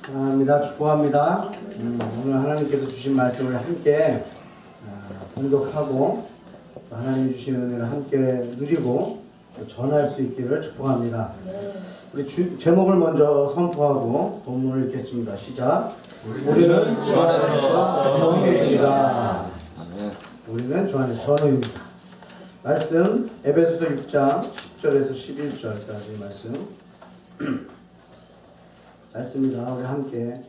사랑합니다. 축복합니다. 오늘 하나님께서 주신 말씀을 함께 공독하고 하나님 주신 은혜를 함께 누리고 전할 수 있기를 축복합니다. 우리 제목을 먼저 선포하고 본문을 읽겠습니다. 시작. 우리는 주 안에서 전우입니다. 우리는 주 안에서 전우입니다. 말씀 에베소서 6장 10절에서 11절까지 말씀입니다. 우리 함께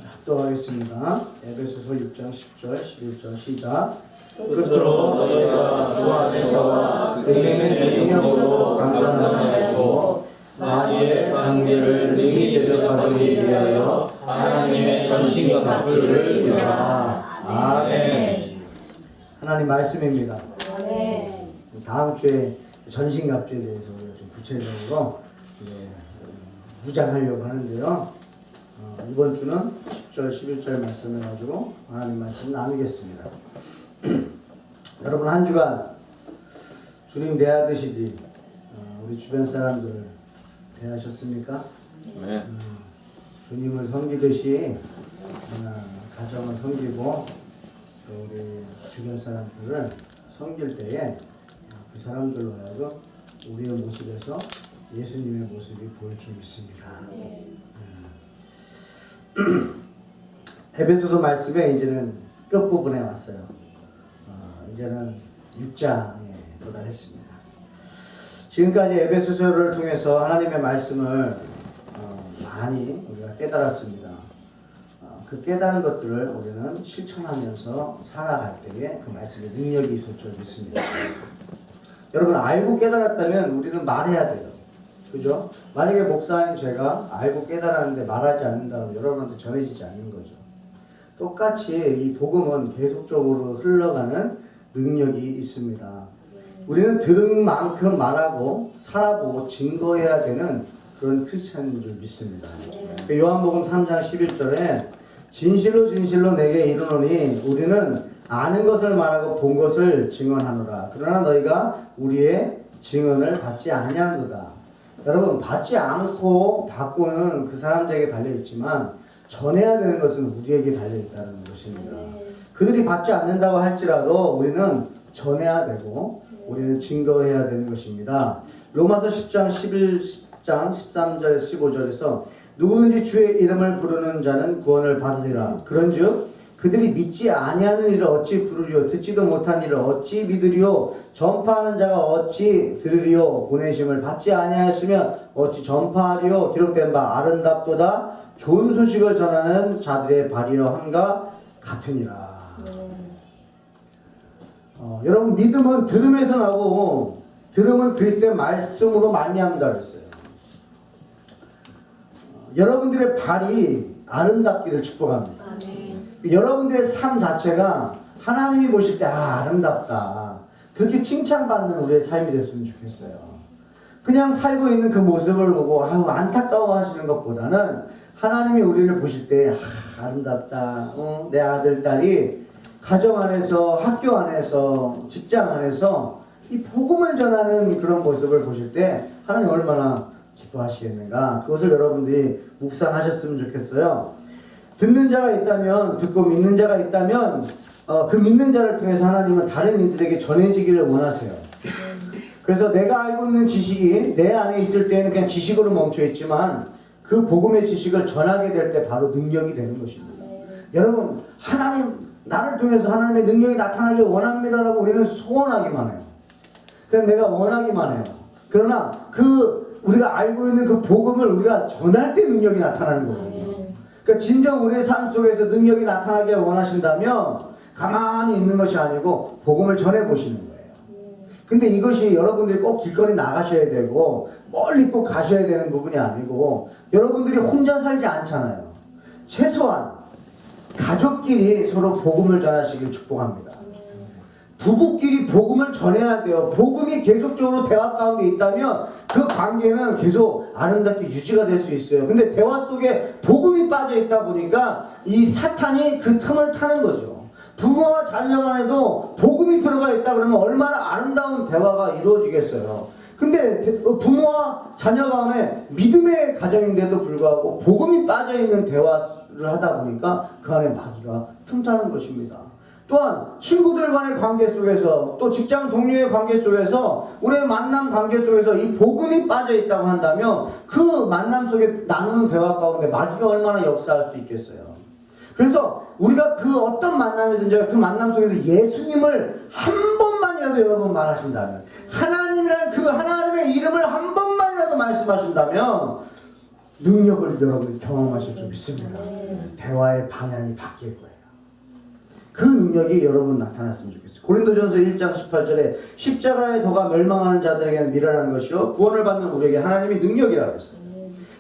합독하겠습니다. 에베소서 6장 10절 11절 시작. 끝으로 너희가 주 안에서 그의 능력으로 강건하시고 마귀의 관계를 능히 대적하기 위하여 하나님의 전신갑주를 입으라. 아멘. 하나님 말씀입니다. 아멘. 다음 주에 전신갑주에 대해서 우리가 좀 구체적으로 무장하려고 하는데요. 이번 주는 10절, 11절 말씀을 가지고 하나님 말씀 나누겠습니다. 여러분 한 주간 주님 대하듯이 우리 주변 사람들을 대하셨습니까? 네. 주님을 섬기듯이 가정을 섬기고 또 우리 주변 사람들을 섬길 때에 그 사람들로 하여금 우리의 모습에서 예수님의 모습이 보일 줄 믿습니다. 에베소서 말씀에 이제는 끝부분에 왔어요. 이제는 6장에 도달했습니다. 지금까지 에베소서를 통해서 하나님의 말씀을 많이 우리가 깨달았습니다. 그 깨달은 것들을 우리는 실천하면서 살아갈 때에 그 말씀의 능력이 있을 줄 믿습니다. 여러분 알고 깨달았다면 우리는 말해야 돼요. 그죠? 만약에 목사인 제가 알고 깨달았는데 말하지 않는다면 여러분한테 전해지지 않는 거죠. 똑같이 이 복음은 계속적으로 흘러가는 능력이 있습니다. 우리는 들은 만큼 말하고 살아보고 증거해야 되는 그런 크리스찬인 줄 믿습니다. 요한복음 3장 11절에 진실로 진실로 내게 이르노니 우리는 아는 것을 말하고 본 것을 증언하노라. 그러나 너희가 우리의 증언을 받지 아니하는도다. 여러분 받지 않고 받고는 그 사람들에게 달려있지만 전해야 되는 것은 우리에게 달려있다는 것입니다. 그들이 받지 않는다고 할지라도 우리는 전해야 되고 우리는 증거해야 되는 것입니다. 로마서 10장 10장 13절에서 15절에서 누구든지 주의 이름을 부르는 자는 구원을 받으리라. 그런즉 그들이 믿지 아니하는 일을 어찌 부르리요? 듣지도 못한 일을 어찌 믿으리요? 전파하는 자가 어찌 들으리요? 보내심을 받지 아니하였으면 어찌 전파하리요? 기록된 바 아름답도다 좋은 소식을 전하는 자들의 발이여 함과 같으니라. 여러분 믿음은 들음에서 나고 들음은 그리스도의 말씀으로 말미암는다 그랬어요. 여러분들의 발이 아름답기를 축복합니다. 여러분들의 삶 자체가 하나님이 보실 때 아름답다 그렇게 칭찬받는 우리의 삶이 됐으면 좋겠어요. 그냥 살고 있는 그 모습을 보고 안타까워 하시는 것보다는 하나님이 우리를 보실 때 아름답다. 내 아들 딸이 가정 안에서 학교 안에서 직장 안에서 이 복음을 전하는 그런 모습을 보실 때 하나님 얼마나 기뻐하시겠는가. 그것을 여러분들이 묵상하셨으면 좋겠어요. 듣는 자가 있다면 듣고 믿는 자가 있다면 그 믿는 자를 통해서 하나님은 다른 이들에게 전해지기를 원하세요. 그래서 내가 알고 있는 지식이 내 안에 있을 때는 그냥 지식으로 멈춰 있지만 그 복음의 지식을 전하게 될 때 바로 능력이 되는 것입니다. 여러분 하나님 나를 통해서 하나님의 능력이 나타나길 원합니다라고 우리는 소원하기만 해요. 그냥 내가 원하기만 해요. 그러나 우리가 알고 있는 그 복음을 우리가 전할 때 능력이 나타나는 거거든요. 그러니까 진정 우리의 삶 속에서 능력이 나타나길 원하신다면 가만히 있는 것이 아니고 복음을 전해보시는 거예요. 근데 이것이 여러분들이 꼭 길거리 나가셔야 되고 멀리 꼭 가셔야 되는 부분이 아니고 여러분들이 혼자 살지 않잖아요. 최소한 가족끼리 서로 복음을 전하시길 축복합니다. 부부끼리 복음을 전해야 돼요. 복음이 계속적으로 대화 가운데 있다면 그 관계는 계속 아름답게 유지가 될 수 있어요. 근데 대화 속에 복음이 빠져 있다 보니까 이 사탄이 그 틈을 타는 거죠. 부모와 자녀 간에도 복음이 들어가 있다 그러면 얼마나 아름다운 대화가 이루어지겠어요. 근데 부모와 자녀 간에 믿음의 가정인데도 불구하고 복음이 빠져있는 대화를 하다 보니까 그 안에 마귀가 틈타는 것입니다. 또한 친구들 간의 관계 속에서 또 직장 동료의 관계 속에서 우리의 만남 관계 속에서 이 복음이 빠져있다고 한다면 그 만남 속에 나누는 대화 가운데 마귀가 얼마나 역사할 수 있겠어요. 그래서 우리가 그 어떤 만남이든지 그 만남 속에서 예수님을 한 번만이라도 여러분 말하신다면 하나님이라는 그 하나님의 이름을 한 번만이라도 말씀하신다면 능력을 여러분이 경험하실 줄 믿습니다. 대화의 방향이 바뀔 거예요. 그 능력이 여러분 나타났으면 좋겠어요. 고린도전서 1장 18절에 십자가의 도가 멸망하는 자들에게는 미련한 것이요 구원을 받는 우리에게 하나님이 능력이라고 했어요.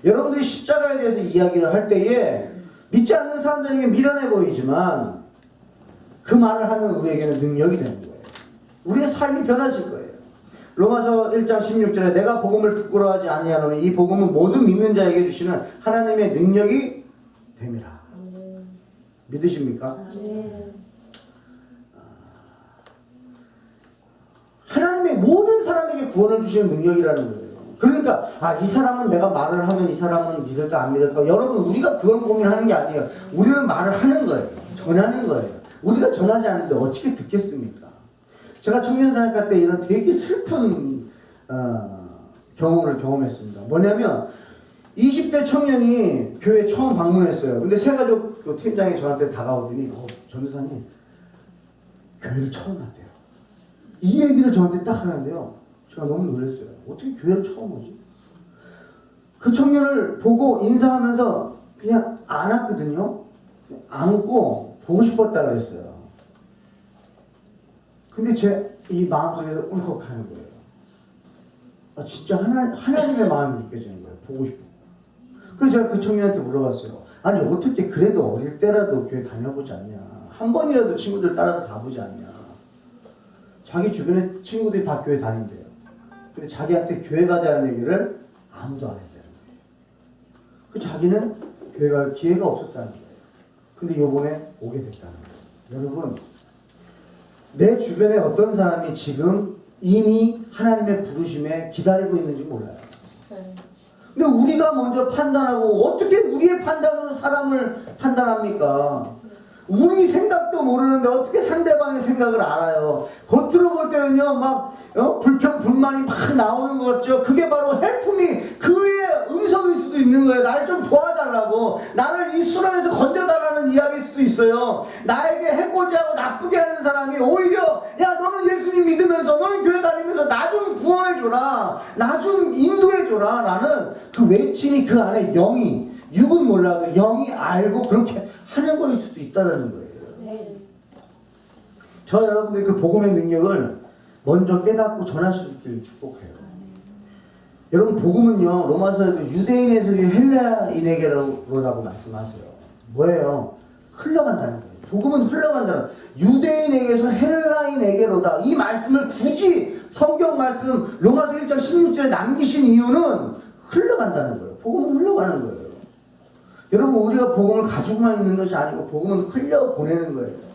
여러분들이 십자가에 대해서 이야기를 할 때에 믿지 않는 사람들에게 미련해 보이지만 그 말을 하는 우리에게는 능력이 되는 거예요. 우리의 삶이 변화질 거예요. 로마서 1장 16절에 내가 복음을 부끄러워하지 아니하노니 이 복음은 모든 믿는 자에게 주시는 하나님의 능력이 됨이라. 믿으십니까? 하나님의 모든 사람에게 구원을 주시는 능력이라는 거예요. 그러니까 이 사람은 내가 말을 하면 이 사람은 믿을까 안 믿을까. 여러분 우리가 그런 고민하는 게 아니에요. 우리는 말을 하는 거예요. 전하는 거예요. 우리가 전하지 않는데 어떻게 듣겠습니까? 제가 청년사역할 때 이런 되게 슬픈 경험을 경험했습니다. 뭐냐면 20대 청년이 교회 처음 방문했어요. 근데 새가족 그 팀장이 저한테 다가오더니 전도사님 교회를 처음 왔대요. 이 얘기를 저한테 딱 하는데요. 제가 너무 놀랐어요. 어떻게 교회를 처음 오지? 그 청년을 보고 인사하면서 그냥 안았거든요. 안고 보고 싶었다 그랬어요. 근데 제 이 마음속에서 울컥하는 거예요. 진짜 하나님의 마음이 느껴지는 거예요. 보고 싶어. 그래서 제가 그 청년한테 물어봤어요. 아니 어떻게 그래도 어릴 때라도 교회 다녀보지 않냐. 한 번이라도 친구들 따라서 가보지 않냐. 자기 주변에 친구들이 다 교회 다닌대요. 근데 자기한테 교회 가자는 얘기를 아무도 안 했다는 거예요. 그 자기는 교회 갈 기회가 없었다는 거예요. 근데 요번에 오게 됐다는 거예요. 여러분 내 주변에 어떤 사람이 지금 이미 하나님의 부르심에 기다리고 있는지 몰라요. 근데 우리가 먼저 판단하고 어떻게 우리의 판단으로 사람을 판단합니까? 우리 생각도 모르는데 어떻게 상대방의 생각을 알아요? 겉으로 볼 때는요, 막 불평, 불만이 막 나오는 것 같죠? 그게 바로 해품이 그의 음성일 수도 있는 거예요. 나를 좀 도와달라고. 나를 이 수렁에서 건져달라는 이야기일 수도 있어요. 나에게 해코지 하고 나쁘게 하는 사람이 오히려 야 너는 예수님 믿으면서 너는 교회 다니면서 나 좀 구원해줘라. 나 좀 인도해줘라. 라는 그 외침이 그 안에 영이 육은 몰라도 영이 알고 그렇게 하는 거일 수도 있다는 거예요. 저 여러분들 그 복음의 능력을 먼저 깨닫고 전할 수 있기를 축복해요. 여러분 복음은요 로마서에도 유대인에서 헬라인에게로라고 말씀하세요. 뭐예요? 흘러간다는 거예요. 복음은 흘러간다는 유대인에게서 헬라인에게로다. 이 말씀을 굳이 성경 말씀 로마서 1장 16절에 남기신 이유는 흘러간다는 거예요. 복음은 흘러가는 거예요. 여러분 우리가 복음을 가지고만 있는 것이 아니고 복음은 흘려보내는 거예요.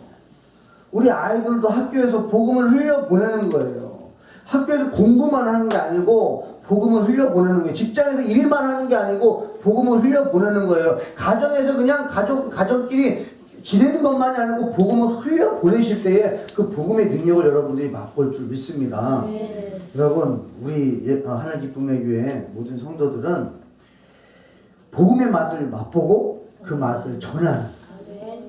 우리 아이들도 학교에서 복음을 흘려보내는 거예요. 학교에서 공부만 하는 게 아니고 복음을 흘려보내는 거예요. 직장에서 일만 하는 게 아니고 복음을 흘려보내는 거예요. 가정에서 그냥 가족끼리 지내는 것만이 아니고 복음을 흘려보내실 때에 그 복음의 능력을 여러분들이 맛볼 줄 믿습니다. 여러분 우리 하나님 기쁨의 교회 모든 성도들은 복음의 맛을 맛보고 그 맛을 전하는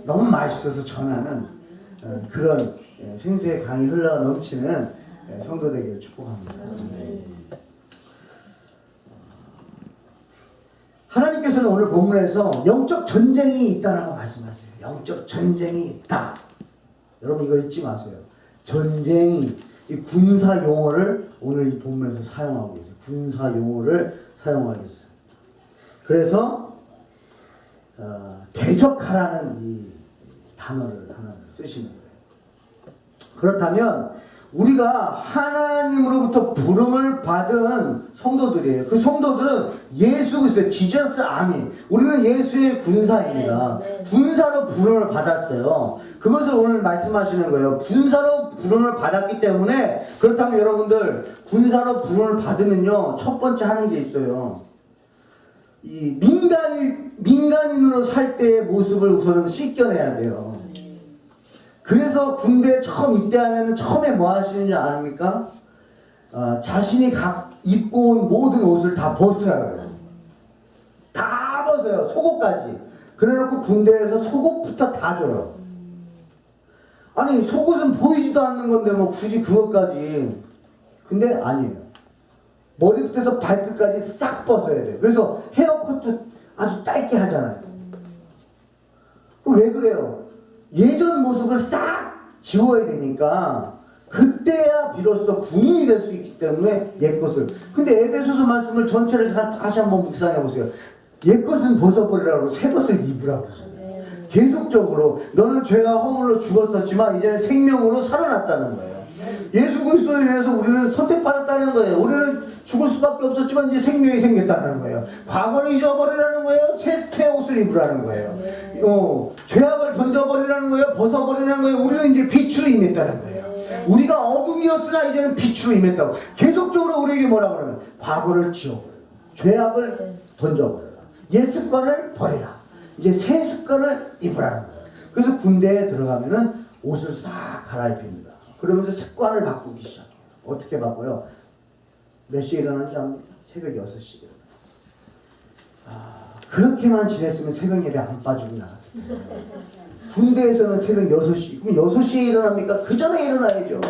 너무 맛있어서 전하는 그런 생수의 강이 흘러 넘치는 성도 되기를 축복합니다. 하나님께서는 오늘 본문에서 영적 전쟁이 있다라고 말씀하세요. 영적 전쟁이 있다. 여러분 이거 잊지 마세요. 전쟁이 이 군사 용어를 오늘 이 본문에서 사용하고 있어요. 군사 용어를 사용하고 있어요. 그래서 대적하라는 이 단어를 하나 쓰시는 거예요. 그렇다면 우리가 하나님으로부터 부름을 받은 성도들이에요. 그 성도들은 예수 그리스도 지저스 아미. 우리는 예수의 군사입니다. 군사로 부름을 받았어요. 그것을 오늘 말씀하시는 거예요. 군사로 부름을 받았기 때문에 그렇다면 여러분들 군사로 부름을 받으면요 첫 번째 하는 게 있어요. 이 민간인으로 살 때의 모습을 우선은 씻겨내야 돼요. 그래서 군대에 처음 입대하면 처음에 뭐 하시는 줄 아십니까? 자신이 입고 온 모든 옷을 다 벗으라고요. 다 벗어요. 속옷까지. 그래놓고 군대에서 속옷부터 다 줘요. 아니 속옷은 보이지도 않는 건데 뭐 굳이 그것까지. 근데 아니에요. 머리부터 해서 발끝까지 싹 벗어야 돼요. 그래서 헤어컷도 아주 짧게 하잖아요. 왜 그래요? 예전 모습을 싹 지워야 되니까 그때야 비로소 군인이 될 수 있기 때문에 옛것을. 근데 에베소서 말씀을 전체를 다시 한번 묵상해 보세요. 옛것은 벗어버리라고 새 것을 입으라고 그러죠. 계속적으로 너는 죄와 허물로 죽었었지만 이제는 생명으로 살아났다는 거예요. 예수 그리스도에 의해서 우리는 선택받았다는 거예요. 우리는 죽을 수밖에 없었지만 이제 생명이 생겼다는 거예요. 과거를 잊어버리라는 거예요. 새 옷을 입으라는 거예요. 죄악을 던져버리라는 거예요. 벗어버리라는 거예요. 우리는 이제 빛으로 임했다는 거예요. 우리가 어둠이었으나 이제는 빛으로 임했다고. 계속적으로 우리에게 뭐라고 하냐면 과거를 지워버려라. 죄악을 던져버려라. 옛 습관을 버리라. 이제 새 습관을 입으라는 거예요. 그래서 군대에 들어가면은 옷을 싹 갈아입힙니다. 그러면서 습관을 바꾸기 시작해요. 어떻게 바꿔요? 몇 시에 일어나는지 압니까? 새벽 6시에 일어나요. 그렇게만 지냈으면 새벽 예배 안 빠지고 나갔을 거예요. 군대에서는 새벽 6시. 그럼 6시에 일어납니까? 그 전에 일어나야죠.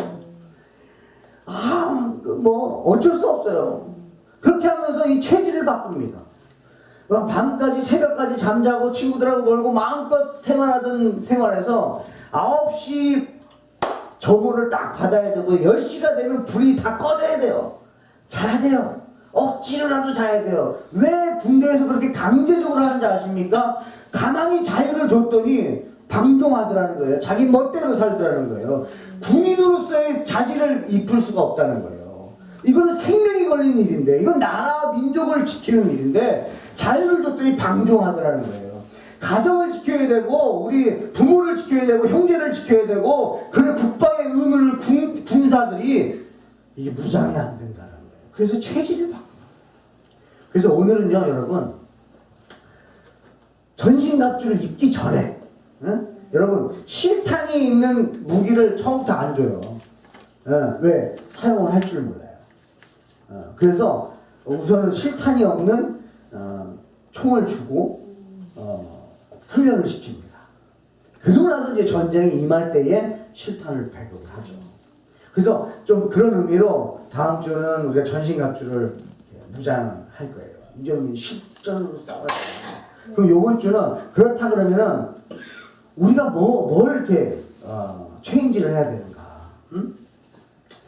뭐 어쩔 수 없어요. 그렇게 하면서 이 체질을 바꿉니다. 밤까지 새벽까지 잠자고 친구들하고 놀고 마음껏 생활하던 생활에서 9시 점호를 딱 받아야 되고 10시가 되면 불이 다 꺼져야 돼요. 자야 돼요. 억지로라도 자야 돼요. 왜 군대에서 그렇게 강제적으로 하는지 아십니까? 가만히 자유를 줬더니 방종하더라는 거예요. 자기 멋대로 살더라는 거예요. 군인으로서의 자질을 입을 수가 없다는 거예요. 이거는 생명이 걸린 일인데, 이건 나라 민족을 지키는 일인데 자유를 줬더니 방종하더라는 거예요. 가정을 지켜야 되고 우리 부모를 지켜야 되고 형제를 지켜야 되고 그래 국방의 의무를 군사들이 이게 무장이 안 된다는 거예요. 그래서 체질을 바꿔요. 그래서 오늘은요 여러분 전신갑주를 입기 전에 여러분 실탄이 있는 무기를 처음부터 안 줘요. 왜? 사용을 할 줄 몰라요. 그래서 우선은 실탄이 없는 총을 주고 훈련을 시킵니다. 그러고 나서 이제 전쟁에 임할 때에 실탄을 배급을 하죠. 그래서 좀 그런 의미로 다음 주는 우리가 전신갑주를 무장할 거예요. 이제는 실전으로 싸워야 돼요. 그럼 요번 주는 그렇다 그러면은 우리가 뭘 이렇게 체인지를 해야 되는가?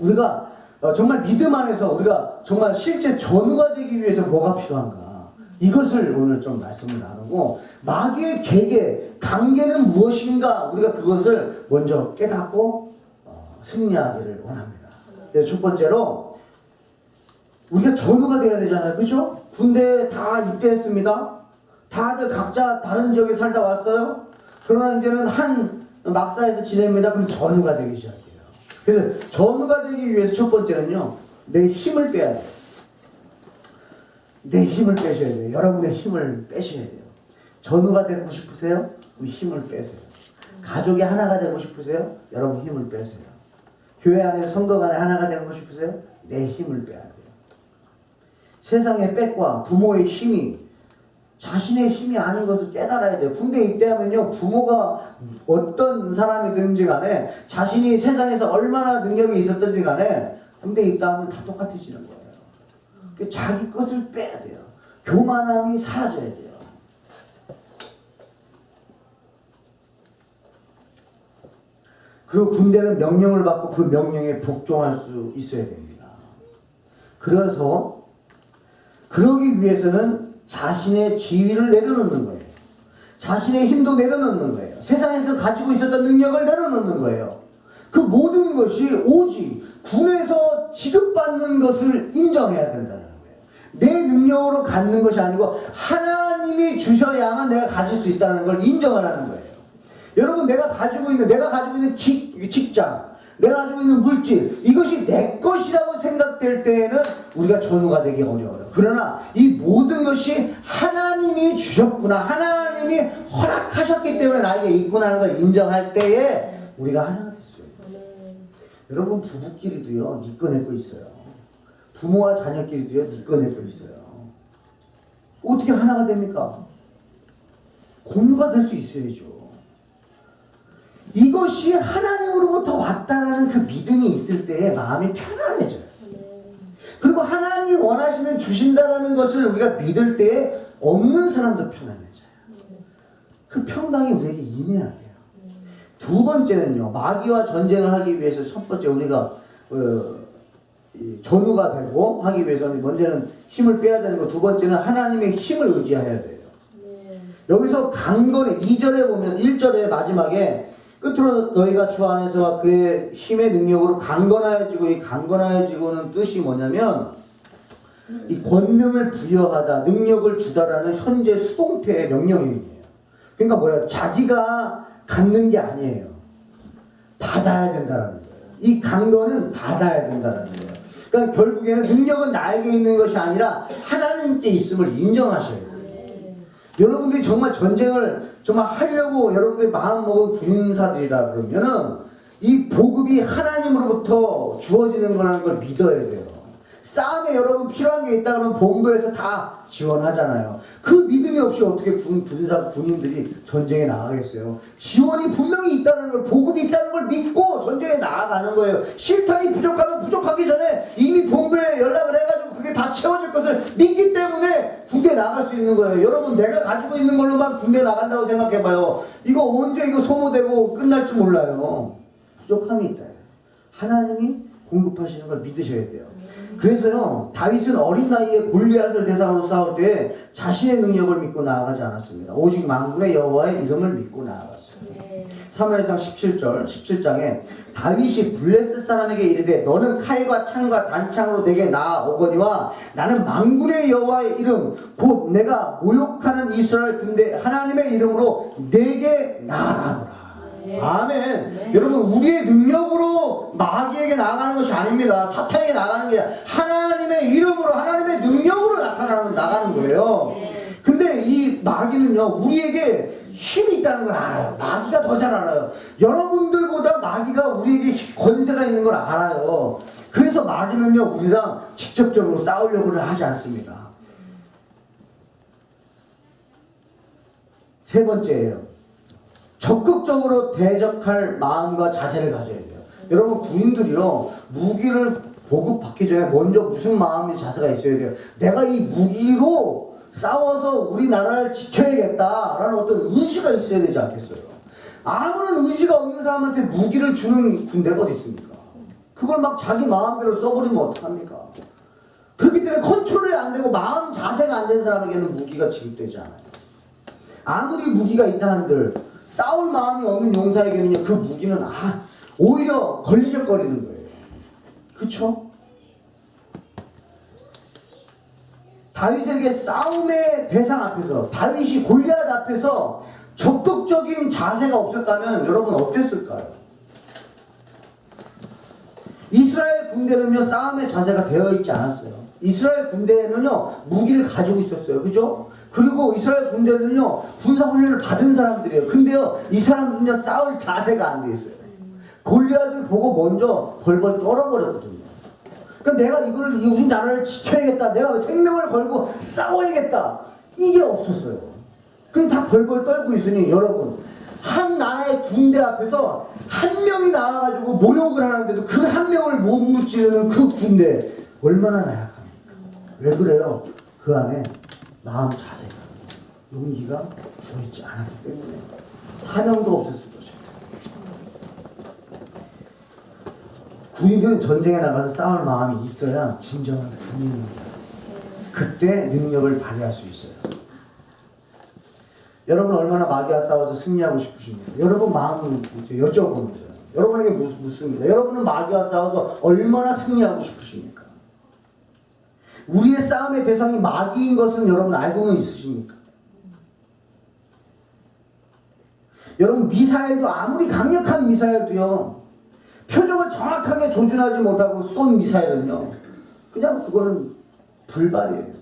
우리가 정말 믿음 안에서 우리가 정말 실제 전우가 되기 위해서 뭐가 필요한가? 이것을 오늘 좀 말씀을 나누고 마귀의 계계, 관계는 무엇인가 우리가 그것을 먼저 깨닫고 승리하기를 원합니다. 첫 번째로 우리가 전우가 되어야 되잖아요. 그렇죠? 군대에 다 입대했습니다. 다들 각자 다른 지역에 살다 왔어요. 그러나 이제는 한 막사에서 지냅니다. 그럼 전우가 되기 시작해요. 그래서 전우가 되기 위해서 첫 번째는요. 내 힘을 빼야 돼요. 내 힘을 빼셔야 돼요. 여러분의 힘을 빼셔야 돼요. 전우가 되고 싶으세요? 그럼 힘을 빼세요. 가족이 하나가 되고 싶으세요? 여러분 힘을 빼세요. 교회 안에 성도 간에 하나가 되고 싶으세요? 내 힘을 빼야 돼요. 세상의 빽과 부모의 힘이 자신의 힘이 아닌 것을 깨달아야 돼요. 군대에 입대하면요 부모가 어떤 사람이든지 간에 자신이 세상에서 얼마나 능력이 있었든지 간에 군대에 입대하면 다 똑같아지는 거예요. 자기 것을 빼야 돼요. 교만함이 사라져야 돼요. 그리고 군대는 명령을 받고 그 명령에 복종할 수 있어야 됩니다. 그래서 그러기 위해서는 자신의 지위를 내려놓는 거예요. 자신의 힘도 내려놓는 거예요. 세상에서 가지고 있었던 능력을 내려놓는 거예요. 그 모든 것이 오직 군에서 지급받는 것을 인정해야 된다는 거예요. 내 능력으로 갖는 것이 아니고 하나님이 주셔야만 내가 가질 수 있다는 걸 인정하라는 거예요. 여러분, 내가 가지고 있는 직장, 내가 가지고 있는 물질, 이것이 내 것이라고 생각될 때에는 우리가 전우가 되기 어려워요. 그러나 이 모든 것이 하나님이 주셨구나, 하나님이 허락하셨기 때문에 나에게 있구나 하는 걸 인정할 때에 우리가 하나가 됐어요. 여러분, 부부끼리도요, 니 거 내 거 있어요. 부모와 자녀끼리도요, 니 거 내 거 있어요. 어떻게 하나가 됩니까? 공유가 될 수 있어야죠. 이것이 하나님으로부터 왔다라는 그 믿음이 있을 때에 마음이 편안해져요. 그리고 하나님이 원하시면 주신다라는 것을 우리가 믿을 때에 없는 사람도 편안해져요. 그 평강이 우리에게 임해야 돼요. 두 번째는요, 마귀와 전쟁을 하기 위해서 첫 번째 우리가 전우가 되고 하기 위해서는 먼저는 힘을 빼야 되는 거, 두 번째는 하나님의 힘을 의지해야 돼요. 여기서 강건해, 2절에 보면 1절에 마지막에 끝으로 너희가 주 안에서와 그의 힘의 능력으로 강건하여지고, 이 강건하여지고는 뜻이 뭐냐면 이 권능을 부여하다, 능력을 주다라는 현재 수동태의 명령형이에요. 그러니까 뭐야? 자기가 갖는 게 아니에요. 받아야 된다는 거예요. 이 강건은 받아야 된다는 거예요. 그러니까 결국에는 능력은 나에게 있는 것이 아니라 하나님께 있음을 인정하셔야 돼요. 여러분들이 정말 전쟁을 정말 하려고 여러분들이 마음먹은 군사들이라 그러면은 이 보급이 하나님으로부터 주어지는 거라는 걸 믿어야 돼요. 싸움에 여러분 필요한 게 있다 그러면 본부에서 다 지원하잖아요. 그 믿음이 없이 어떻게 군인들이 전쟁에 나가겠어요? 지원이 분명히 있다는 걸, 보급이 있다는 걸 믿고 전쟁에 나아가는 거예요. 실탄이 부족하면 부족하기 전에 이미 본부에 연락을 해가지고 그게 다 채워질 것을 믿기 때문에 군대 나갈 수 있는 거예요. 여러분, 내가 가지고 있는 걸로만 군대 나간다고 생각해봐요. 이거 언제 이거 소모되고 끝날지 몰라요. 부족함이 있다. 하나님이 공급하시는 걸 믿으셔야 돼요. 그래서요, 다윗은 어린 나이에 골리앗을 대상으로 싸울 때 자신의 능력을 믿고 나아가지 않았습니다. 오직 만군의 여호와의 이름을 믿고 나아갔어요. 사무엘상 17장에 다윗이 블레셋 사람에게 이르되 너는 칼과 창과 단창으로 내게 나아오거니와 나는 만군의 여호와의 이름 곧 내가 모욕하는 이스라엘 군대 하나님의 이름으로 내게 나아가노라. 아멘. 여러분, 우리의 능력으로 마귀에게 나아가는 것이 아닙니다. 사탄에게 나가는 게 하나님의 이름으로, 하나님의 능력으로 나가는 거예요. 근데 이 마귀는요, 우리에게 힘이 있다는 걸 알아요. 마귀가 더 잘 알아요. 여러분들보다 마귀가 우리에게 권세가 있는 걸 알아요. 그래서 마귀는요, 우리랑 직접적으로 싸우려고는 하지 않습니다. 세 번째예요. 적극적으로 대적할 마음과 자세를 가져야 돼요. 여러분, 군인들이요, 무기를 보급받기 전에 먼저 무슨 마음의 자세가 있어야 돼요? 내가 이 무기로 싸워서 우리나라를 지켜야겠다라는 어떤 의지가 있어야 되지 않겠어요? 아무런 의지가 없는 사람한테 무기를 주는 군대가 어디 있습니까? 그걸 막 자기 마음대로 써버리면 어떡합니까? 그렇기 때문에 컨트롤이 안 되고 마음 자세가 안 된 사람에게는 무기가 지급되지 않아요. 아무리 무기가 있다 한들 싸울 마음이 없는 용사에게는요, 그 무기는 오히려 걸리적거리는 거예요. 그쵸? 다윗에게 싸움의 대상 앞에서, 다윗이 골리앗 앞에서 적극적인 자세가 없었다면 여러분 어땠을까요? 이스라엘 군대는요, 싸움의 자세가 되어 있지 않았어요. 이스라엘 군대에는요, 무기를 가지고 있었어요. 그죠? 그리고 이스라엘 군대는요, 군사훈련을 받은 사람들이에요. 근데요, 이 사람들은요, 싸울 자세가 안 돼 있어요. 골리앗을 보고 먼저 벌벌 떨어버렸거든요. 그러니까 내가 우리 나라를 지켜야겠다, 내가 생명을 걸고 싸워야겠다, 이게 없었어요. 그냥 다 벌벌 떨고 있으니 여러분, 한 나라의 군대 앞에서 한 명이 나와가지고 모욕을 하는데도 그 한 명을 못 무찌르는 그 군대 얼마나 나약합니까? 왜 그래요? 그 안에 마음 자세가, 용기가 주어있지 않았기 때문에 사명도 없었을 것입니다. 군인들은 전쟁에 나가서 싸울 마음이 있어야 진정한 군인입니다. 그때 능력을 발휘할 수 있어요. 여러분 얼마나 마귀와 싸워서 승리하고 싶으십니까? 여러분 마음을 여쭤보는 거예요. 여러분에게 묻습니다. 여러분은 마귀와 싸워서 얼마나 승리하고 싶으십니까? 우리의 싸움의 대상이 마귀인 것은 여러분 알고는 있으십니까? 여러분 미사일도 아무리 강력한 미사일도요, 표적을 정확하게 조준하지 못하고 쏜 미사일은요, 그냥 그거는 불발이에요.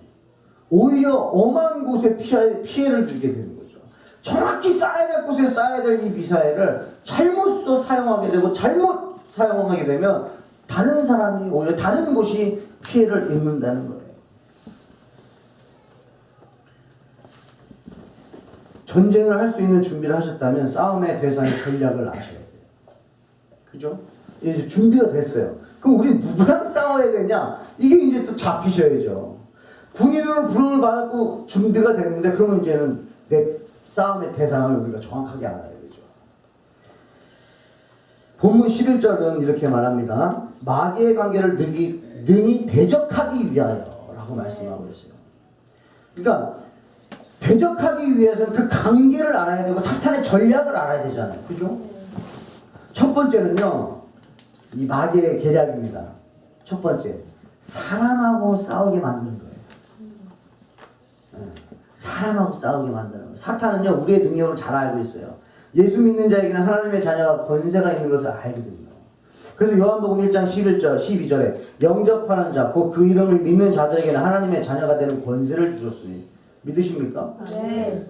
오히려 엄한 곳에 피해를 주게 되는 거죠. 정확히 쏴야 될 곳에 쏴야 될 이 미사일을 잘못 사용하게 되고 잘못 사용하게 되면 다른 사람이 오히려 다른 곳이 피해를 입는다는 거예요. 전쟁을 할 수 있는 준비를 하셨다면 싸움의 대상의 전략을 아셔야 돼요. 그죠? 이제 준비가 됐어요. 그럼 우리 누구랑 싸워야 되냐? 이게 이제 또 잡히셔야죠. 군인으로 부름을 받았고 준비가 됐는데 그러면 이제는 내 싸움의 대상을 우리가 정확하게 알아야 되죠. 본문 11절은 이렇게 말합니다. 마귀의 관계를 능히 대적하기 위하여 라고 말씀하고 있어요. 그러니까 대적하기 위해서는 그 관계를 알아야 되고 사탄의 전략을 알아야 되잖아요. 그죠? 첫 번째는요, 이 마귀의 계략입니다. 첫 번째, 사람하고 싸우게 만드는 거예요. 사람하고 싸우게 만드는 거예요. 사탄은요, 우리의 능력을 잘 알고 있어요. 예수 믿는 자에게는 하나님의 자녀가 권세가 있는 것을 알거든요. 그래서 요한복음 1장 11절, 12절에 영접하는 자, 곧 그 이름을 믿는 자들에게는 하나님의 자녀가 되는 권세를 주셨으니 믿으십니까? 네.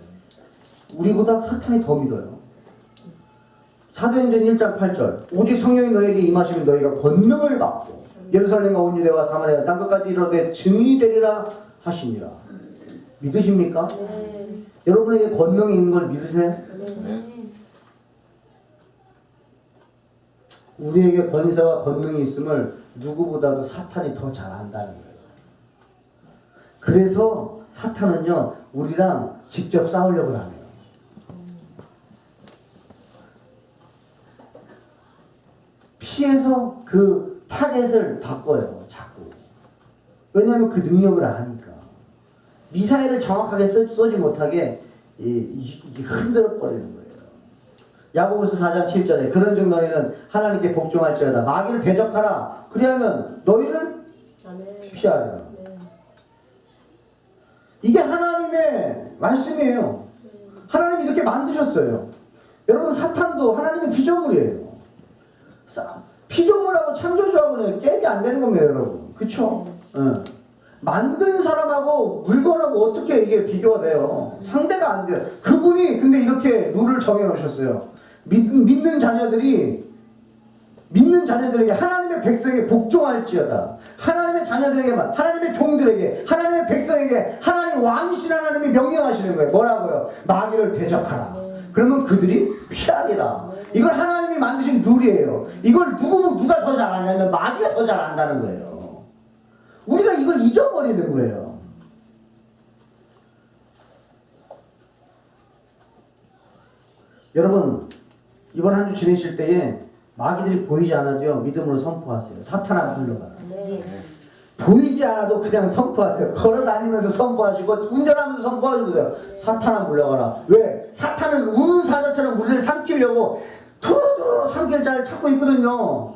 우리보다 사탄이 더 믿어요. 사도행전 1장 8절 오직 성령이 너에게 임하시면 너희가 권능을 받고 예루살렘과 온 유대와 사마리아 땅끝까지 이르되 증인이 되리라 하시니라. 믿으십니까? 네. 여러분에게 권능이 있는 걸 믿으세요? 네. 우리에게 권세와 권능이 있음을 누구보다도 사탄이 더 잘 안다는 거예요. 그래서 사탄은요, 우리랑 직접 싸우려고 하네요. 피해서 그 타겟을 바꿔요, 자꾸. 왜냐하면 그 능력을 아니까. 미사일을 정확하게 쏘지 못하게 흔들어 버리는 거예요. 야고보서 4장 7절에 그런즉 너희는 하나님께 복종할지어다 마귀를 대적하라. 그리하면 너희를 피하리라. 이게 하나님의 말씀이에요. 하나님이 이렇게 만드셨어요. 여러분, 사탄도 하나님의 피조물이에요. 피조물하고 창조주하고는 게임이 안 되는 겁니다, 여러분. 그쵸? 응. 만든 사람하고 물건하고 어떻게 이게 비교가 돼요? 상대가 안 돼요. 그분이 근데 이렇게 룰을 정해놓으셨어요. 믿는 자녀들에게 하나님의 백성에게 복종할지어다. 하나님의 자녀들에게만, 하나님의 종들에게, 하나님의 백성에게 하나님 왕이신 하나님이 명령하시는 거예요. 뭐라고요? 마귀를 대적하라. 그러면 그들이 피하리라. 이걸 하나님이 만드신 룰이에요. 이걸 누가 더 잘 아냐면 마귀가 더 잘 안다는 거예요. 우리가 이걸 잊어버리는 거예요. 여러분, 이번 한 주 지내실 때에 마귀들이 보이지 않아도요, 믿음으로 선포하세요. 사탄아 물러가라. 네. 보이지 않아도 그냥 선포하세요. 걸어다니면서 선포하시고 운전하면서 선포하시고요. 사탄아 물러가라. 왜? 사탄은 우는 사자처럼 우리를 삼키려고 두루두루 삼킬 자를 찾고 있거든요.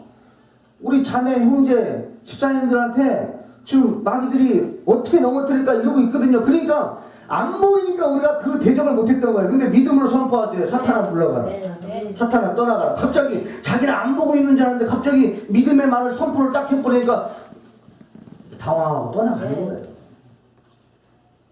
우리 자매, 형제, 집사님들한테 지금 마귀들이 어떻게 넘어뜨릴까 이러고 있거든요. 그러니까 안 보이니까 우리가 그 대적을 못했던 거예요. 근데 믿음으로 선포하세요. 사탄아 물러가라. 네. 사탄아 떠나가라. 갑자기 자기는 안 보고 있는 줄 알았는데 갑자기 믿음의 말을 선포를 딱 해버리니까 당황하고 떠나가는 거예요.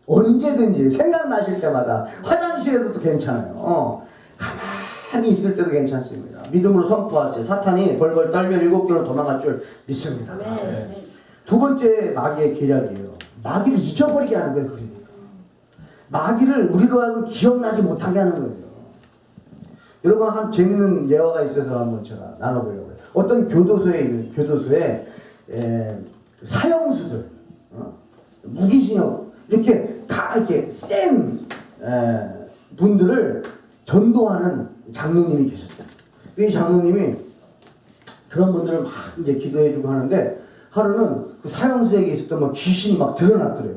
언제든지 생각나실 때마다 화장실에도 괜찮아요. 가만히 있을 때도 괜찮습니다. 믿음으로 선포하세요. 사탄이 벌벌 떨며 7개로 도망갈 줄 믿습니다. 네. 두 번째 마귀의 계략이에요. 마귀를 잊어버리게 하는 거예요. 그러니까 마귀를 우리로 하여금 기억나지 못하게 하는 거예요. 여러분, 한 재밌는 예화가 있어서 한번 제가 나눠보려고 해요. 어떤 교도소에 사형수들, 무기징역 이렇게 센 분들을 전도하는 장로님이 계셨다. 이 장로님이 그런 분들을 막 이제 기도해주고 하는데 하루는 그 사형수에게 있었던 막 귀신이 막 드러났더래요.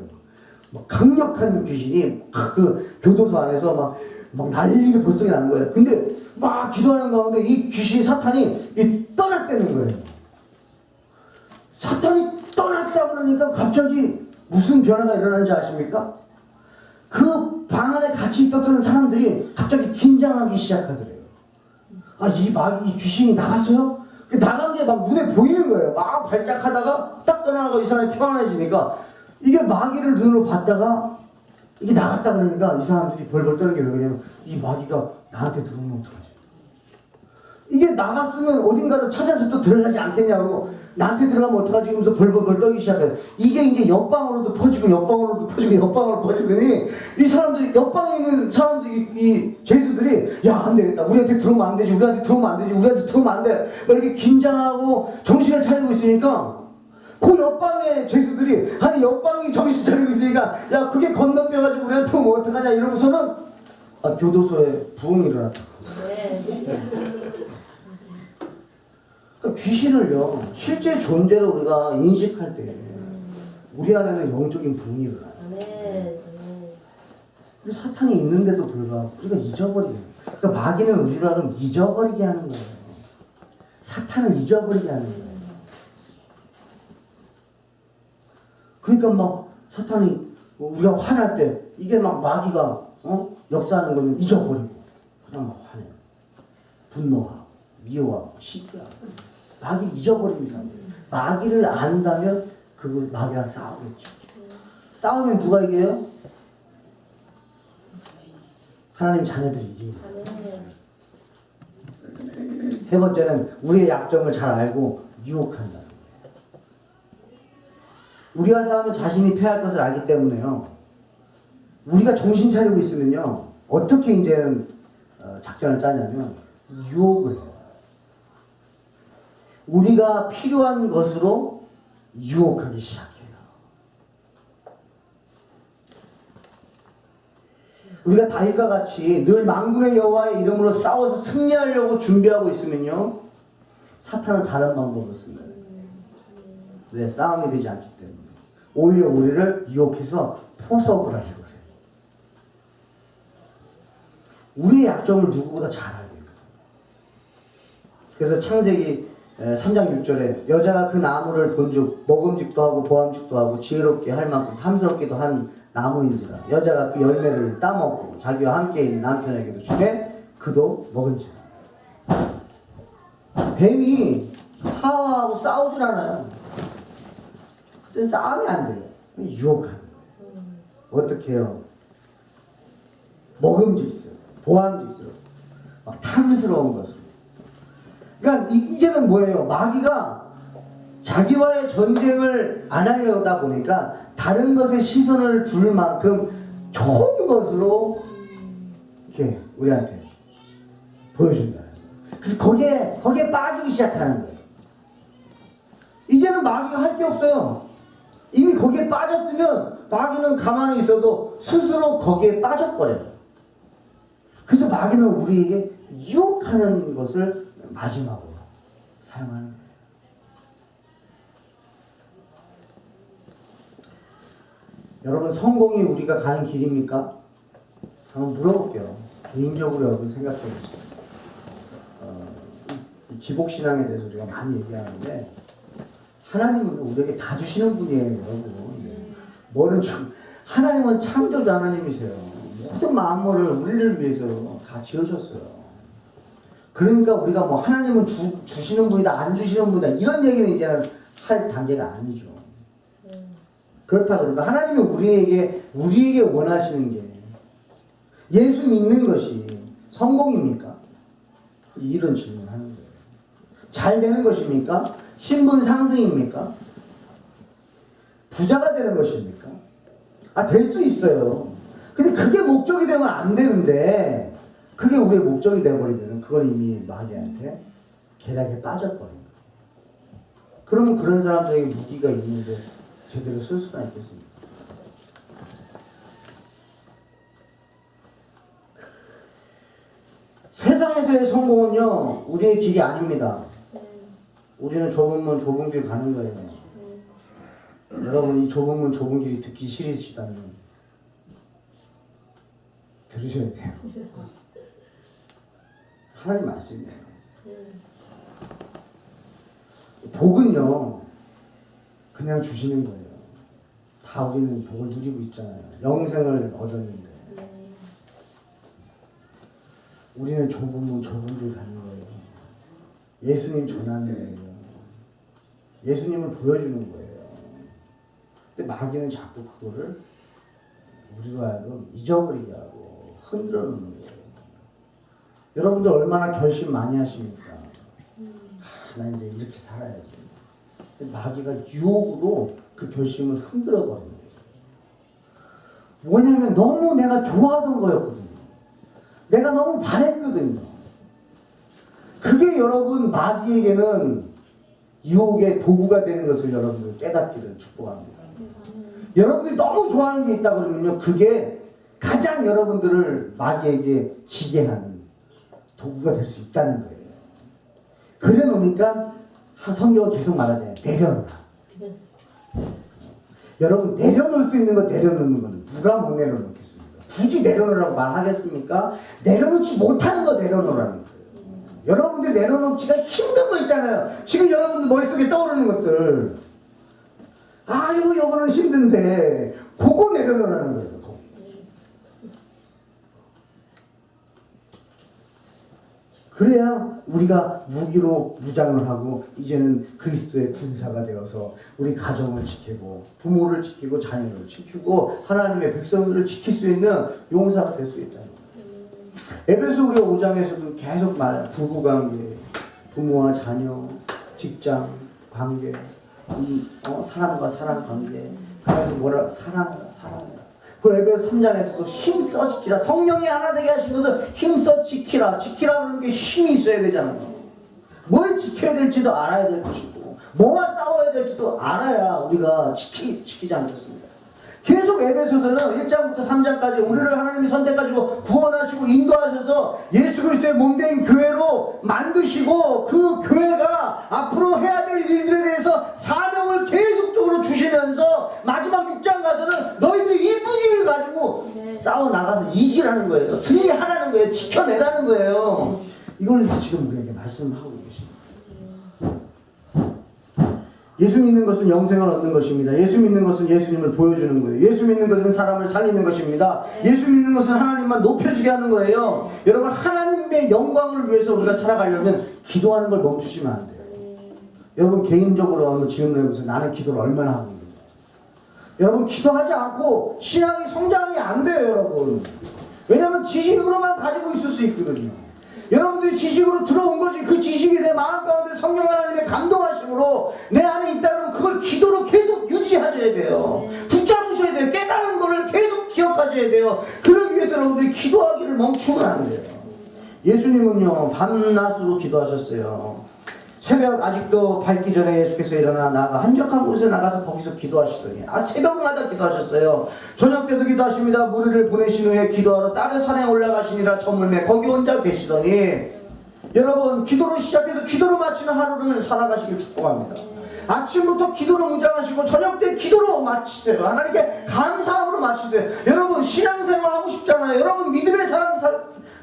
막 강력한 귀신이 막 그 교도소 안에서 막 막 난리가 벌떡이 나는 거예요. 근데 막 기도하는 가운데 이 귀신이 사탄이 떠났다는 거예요. 사탄이 떠났다 그러니까 갑자기 무슨 변화가 일어나는지 아십니까? 그 방 안에 같이 있었던 사람들이 갑자기 긴장하기 시작하더래요. 아, 이 귀신이 나갔어요? 나간 게 막 눈에 보이는 거예요. 막 발작하다가 딱 떠나가고 이 사람이 평안해지니까 이게 마귀를 눈으로 봤다가 이게 나갔다 그러니까 이 사람들이 벌벌 떠는 게 왜 그러냐면 이 마귀가 나한테 들어오면 어떡하지? 이게 나갔으면 어딘가로 찾아서 또 들어가지 않겠냐고 나한테 들어가면 어떡하지? 그러면서 벌벌 떨기 시작해요. 이게 이제 옆방으로도 퍼지고 옆방으로도 퍼지고 옆방으로 퍼지더니 이 사람들이 옆방에 있는 사람들이 이 죄수들이 야 안 되겠다. 우리한테 들어오면 안 되지. 우리한테 들어오면 안 되지. 우리한테 들어오면 안 돼. 막 이렇게 긴장하고 정신을 차리고 있으니까 그 옆방의 죄수들이 아니 옆방이 정신 차리고 있으니까 야 그게 건너뛰어가지고 우리한테 오면 어떡하냐 이러고서는 교도소에 부흥이 일어났다. 그러니까 귀신을요 실제 존재로 우리가 인식할 때 우리 안에는 영적인 부흥이 일어나요. 근데 사탄이 있는데도 불구하고 우리가 잊어버리게 해요. 그러니까 마귀는 우리로 하여금 잊어버리게 하는 거예요. 사탄을 잊어버리게 하는 거예요. 그러니까 막 사탄이 우리가 화날 때 이게 막 마귀가 역사하는 거는 잊어버리고 그냥 막 화내요. 분노하고 미워하고 시기하고 마귀를 잊어버립니다. 마귀를 안다면 그 마귀랑 싸우겠죠. 싸우면 누가 이겨요? 하나님 자녀들이 이깁니다. 세 번째는 우리의 약점을 잘 알고 유혹한다. 우리가 싸우면 자신이 패할 것을 알기 때문에요. 우리가 정신 차리고 있으면요. 어떻게 이제는 작전을 짜냐면 유혹을 해요. 우리가 필요한 것으로 유혹하기 시작해요. 우리가 다윗과 같이 늘 만군의 여호와의 이름으로 싸워서 승리하려고 준비하고 있으면요. 사탄은 다른 방법을 씁니다. 왜? 싸움이 되지 않기 때문에. 오히려 우리를 유혹해서 포섭을 하려고 해요. 우리의 약점을 누구보다 잘 알고 있거든요. 그래서 창세기 3장 6절에 여자가 그 나무를 본즉 먹음직도 하고 보암직도 하고 지혜롭게 할 만큼 탐스럽기도 한 나무인지라 여자가 그 열매를 따먹고 자기와 함께 있는 남편에게도 주되 그도 먹은지라. 뱀이 하와하고 싸우질 않아요. 그때 싸움이 안 돼요. 유혹하는 거예요. 어떻게 해요? 먹음직스러워, 보암직스러워, 막 탐스러운 것으로. 그러니까 이제는 뭐예요? 마귀가 자기와의 전쟁을 안 하려다 보니까 다른 것에 시선을 둘 만큼 좋은 것으로 이렇게 우리한테 보여준다는 거예요. 그래서 거기에 빠지기 시작하는 거예요. 이제는 마귀가 할 게 없어요. 이미 거기에 빠졌으면 마귀는 가만히 있어도 스스로 거기에 빠져버려요. 그래서 마귀는 우리에게 유혹하는 것을 마지막으로 사용하는 거예요. 여러분 성공이 우리가 가는 길입니까? 한번 물어볼게요. 개인적으로 여러분 생각해 보세요. 기복신앙에 대해서 우리가 많이 얘기하는데 하나님은 우리에게 다 주시는 분이에요. 여러분. 뭐는 좀 하나님은 창조주 하나님이세요. 모든 만물을 우리를 위해서 다 지으셨어요. 그러니까 우리가 뭐 하나님은 주시는 분이다 안 주시는 분이다 이런 얘기는 이제는 할 단계가 아니죠. 그렇다 그러니까 하나님이 우리에게 원하시는 게 예수 믿는 것이 성공입니까? 이런 질문을 하는 거예요. 잘 되는 것입니까? 신분 상승입니까? 부자가 되는 것입니까? 될 수 있어요. 근데 그게 목적이 되면 안 되는데 그게 우리의 목적이 되어버리면 그건 이미 마귀한테 계략에 빠져버린 거예요. 그러면 그런 사람들에게 무기가 있는데 제대로 쓸 수가 있겠습니까? 세상에서의 성공은요 우리의 길이 아닙니다. 우리는 좁은 문 좁은 길 가는 거예요. 여러분 이 좁은 문 좁은 길이 듣기 싫으시다면 들으셔야 돼요. 하나님 말씀이에요. 복은요 그냥 주시는 거예요. 다 우리는 복을 누리고 있잖아요. 영생을 얻었는데 우리는 좁은 문 좁은 길 가는 거예요. 예수님 전하는 거예요. 예수님을 보여주는 거예요. 근데 마귀는 자꾸 그거를 우리로 하여금 잊어버리게 하고 흔들어 놓는 거예요. 여러분들 얼마나 결심 많이 하십니까? 나 이제 이렇게 살아야지. 마귀가 유혹으로 그 결심을 흔들어 버리는 거예요. 뭐냐면 너무 내가 좋아하던 거였거든요. 내가 너무 바랬거든요. 그게 여러분 마귀에게는 유혹의 도구가 되는 것을 여러분들 깨닫기를 축복합니다. 여러분들이 너무 좋아하는 게 있다 그러면요, 그게 가장 여러분들을 마귀에게 지게 하는 도구가 될 수 있다는 거예요. 그래 놓으니까 성경은 계속 말하잖아요. 내려놓라. 여러분 내려놓을 수 있는 거 내려놓는 거는 누가 못 내려놓겠습니까? 굳이 내려놓으라고 말하겠습니까? 내려놓지 못하는 거 내려놓으라는 거예요. 여러분들 내려놓기가 힘든 거 있잖아요. 지금 여러분들 머릿속에 떠오르는 것들. 아이고 요거는 힘든데 그거 내려놓으라는 거예요. 그거. 그래야 우리가 무기로 무장을 하고 이제는 그리스도의 군사가 되어서 우리 가정을 지키고 부모를 지키고 자녀를 지키고 하나님의 백성들을 지킬 수 있는 용사가 될 수 있다는 거예요. 에베소서 5장에서도 계속 말해요. 부부관계, 부모와 자녀, 직장, 관계, 사람과 사람 관계. 그래서 뭐라 사랑해라. 그리고 에베소 3장에서도 힘써 지키라. 성령이 하나 되게 하신 것을 힘써 지키라. 지키라는 게 힘이 있어야 되잖아요. 뭘 지켜야 될지도 알아야 될 것이고 뭐와 싸워야 될지도 알아야 우리가 지키지 않겠습니까? 계속 에베소서는 1장부터 3장까지 우리를 하나님이 선택하시고 구원하시고 인도하셔서 예수 그리스도의 몸된 교회로 만드시고 그 교회가 앞으로 해야 될 일들에 대해서 사명을 계속적으로 주시면서 마지막 6장 가서는 너희들이 이 무기를 가지고 싸워 나가서 이기라는 거예요. 승리하라는 거예요. 지켜내라는 거예요. 이걸 지금 우리에게 말씀하고 계십니다. 예수 믿는 것은 영생을 얻는 것입니다. 예수 믿는 것은 예수님을 보여주는 거예요. 예수 믿는 것은 사람을 살리는 것입니다. 예수 믿는 것은 하나님만 높여지게 하는 거예요. 여러분 하나님의 영광을 위해서 우리가 살아가려면 기도하는 걸 멈추시면 안 돼요. 여러분 개인적으로 한번 질문해보세요. 나는 기도를 얼마나 하고 있는가. 여러분 기도하지 않고 신앙이 성장이 안 돼요. 여러분. 왜냐하면 지식으로만 가지고 있을 수 있거든요. 여러분들이 지식으로 들어온 거지. 그 지식이 내 마음 가운데 성령 하나님의 감동하심으로 내 안에 있다면 그걸 기도로 계속 유지하셔야 돼요. 붙잡으셔야 돼요. 깨달은 거를 계속 기억하셔야 돼요. 그러기 위해서 여러분들이 기도하기를 멈추면 안 돼요. 예수님은요 밤낮으로 기도하셨어요. 새벽 아직도 밝기 전에 예수께서 일어나 나가 한적한 곳에 나가서 거기서 기도하시더니 새벽마다 기도하셨어요. 저녁 때도 기도하십니다. 무리를 보내신 후에 기도하러 다른 산에 올라가시니라 저물매 거기 혼자 계시더니 여러분 기도로 시작해서 기도로 마치는 하루를 살아가시길 축복합니다. 아침부터 기도로 무장하시고 저녁 때 기도로 마치세요. 하나님께 감사함으로 마치세요. 여러분 신앙생활 하고 싶잖아요. 여러분 믿음의